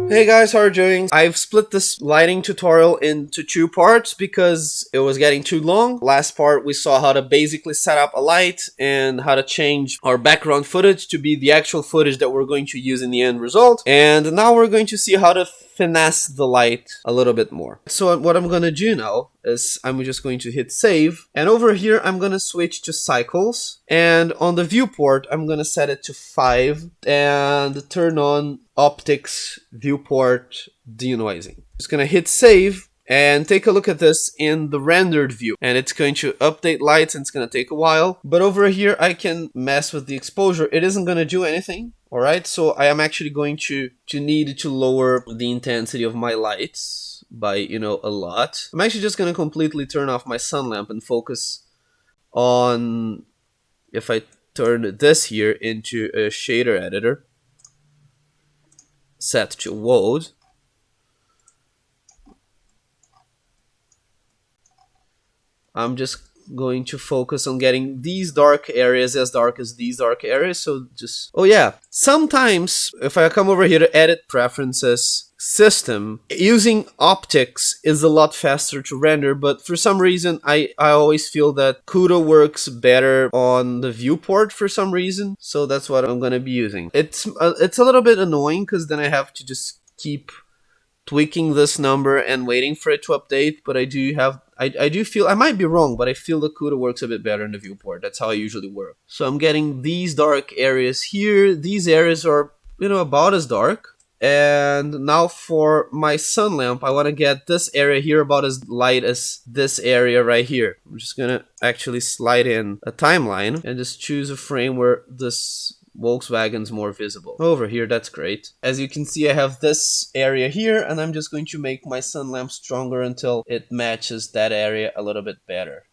Hey guys, how are you doing? I've split this lighting tutorial into two parts because it was getting too long. Last part we saw how to basically set up a light and how to change our background footage to be the actual footage that we're going to use in the end result. And now we're going to see how to finesse the light a little bit more. So what I'm going to do now is I'm just going to hit save, and over here I'm going to switch to cycles, and on the viewport I'm going to set it to 5 and turn on optics viewport denoising. Just going to hit save and take a look at this in the rendered view, and it's going to update lights and it's going to take a while. But over here I can mess with the exposure. It isn't going to do anything. Alright, so I am actually going to need to lower the intensity of my lights by, a lot. I'm actually just going to completely turn off my sun lamp and focus on, if I turn this here into a shader editor, set to load. I'm just going to focus on getting these dark areas as dark as these dark areas. So just, oh yeah, sometimes if I come over here to edit preferences system, using optics is a lot faster to render, but for some reason I always feel that CUDA works better on the viewport for some reason, so that's what I'm going to be using. It's a little bit annoying because then I have to just keep tweaking this number and waiting for it to update, but I do feel, I might be wrong, but I feel the CUDA works a bit better in the viewport. That's how I usually work. So I'm getting these dark areas here. These areas are, about as dark. And now for my sun lamp, I want to get this area here about as light as this area right here. I'm just going to actually slide in a timeline and just choose a frame where this Volkswagen's more visible. Over here, that's great. As you can see, I have this area here, and I'm just going to make my sun lamp stronger until it matches that area a little bit better.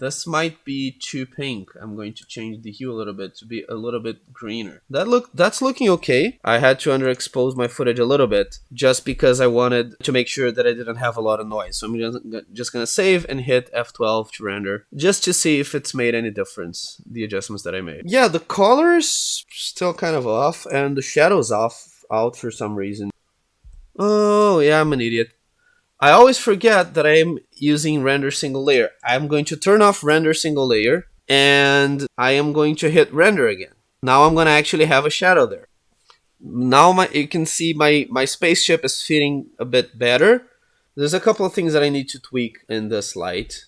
This might be too pink. I'm going to change the hue a little bit to be a little bit greener. That's looking okay. I had to underexpose my footage a little bit just because I wanted to make sure that I didn't have a lot of noise. So I'm just gonna save and hit F12 to render just to see if it's made any difference, the adjustments that I made. Yeah, the color's still kind of off and the shadow's out for some reason. Oh yeah, I'm an idiot. I always forget that I'm using render single layer. I'm going to turn off render single layer and I am going to hit render again. Now I'm going to actually have a shadow there. Now you can see my spaceship is fitting a bit better. There's a couple of things that I need to tweak in this light.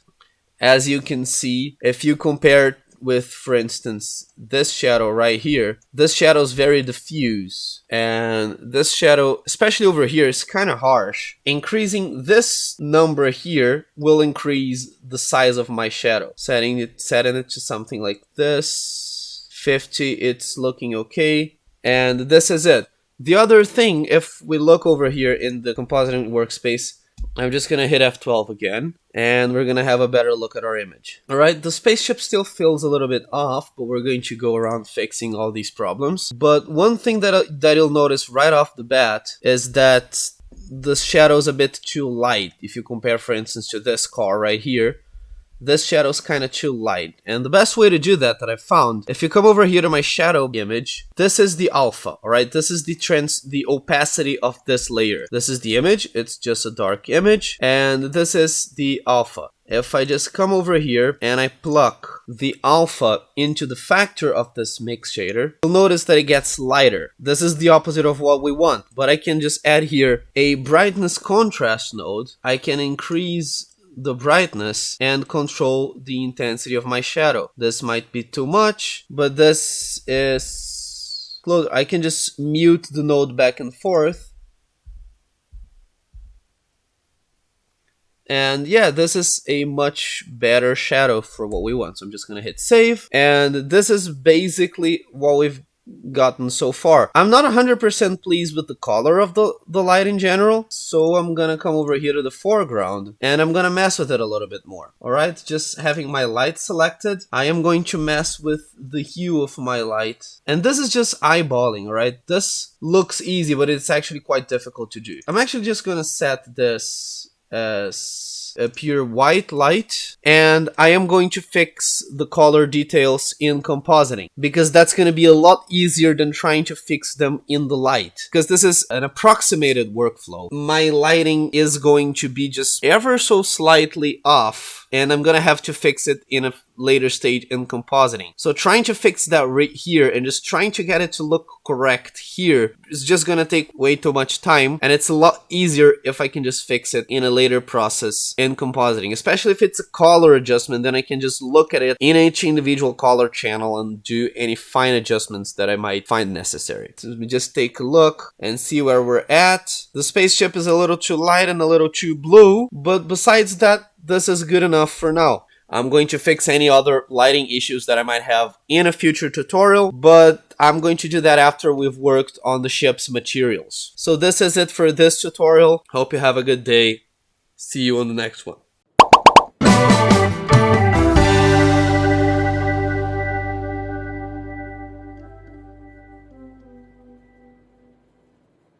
As you can see, if you compare with, for instance, this shadow right here, this shadow is very diffuse, and this shadow, especially over here, is kind of harsh. Increasing this number here will increase the size of my shadow. Setting it to something like this, 50, it's looking okay, and this is it. The other thing, if we look over here in the compositing workspace, I'm just going to hit F12 again, and we're going to have a better look at our image. Alright, the spaceship still feels a little bit off, but we're going to go around fixing all these problems. But one thing that you'll notice right off the bat is that the shadow's a bit too light. If you compare, for instance, to this car right here, this shadow's kind of too light. And the best way to do that I found, if you come over here to my shadow image, this is the alpha, alright? This is the opacity of this layer. This is the image, it's just a dark image, and this is the alpha. If I just come over here and I pluck the alpha into the factor of this mix shader, you'll notice that it gets lighter. This is the opposite of what we want, but I can just add here a brightness contrast node. I can increase the brightness and control the intensity of my shadow. This might be too much, but this is close. I can just mute the node back and forth. And yeah, this is a much better shadow for what we want. So I'm just gonna hit save, and this is basically what we've gotten so far. I'm not 100% pleased with the color of the light in general, so I'm gonna come over here to the foreground and I'm gonna mess with it a little bit more. Alright, just having my light selected, I am going to mess with the hue of my light, and this is just eyeballing. Alright, this looks easy, but it's actually quite difficult to do. I'm actually just gonna set this as a pure white light, and I am going to fix the color details in compositing, because that's going to be a lot easier than trying to fix them in the light, because this is an approximated workflow. My lighting is going to be just ever so slightly off, and I'm gonna have to fix it in a later stage in compositing. So trying to fix that right here and just trying to get it to look correct here is just gonna take way too much time, and it's a lot easier if I can just fix it in a later process in compositing. Especially if it's a color adjustment, then I can just look at it in each individual color channel and do any fine adjustments that I might find necessary. So let me just take a look and see where we're at. The spaceship is a little too light and a little too blue, but besides that, this is good enough for now. I'm going to fix any other lighting issues that I might have in a future tutorial, but I'm going to do that after we've worked on the ship's materials. So this is it for this tutorial. Hope you have a good day. See you on the next one.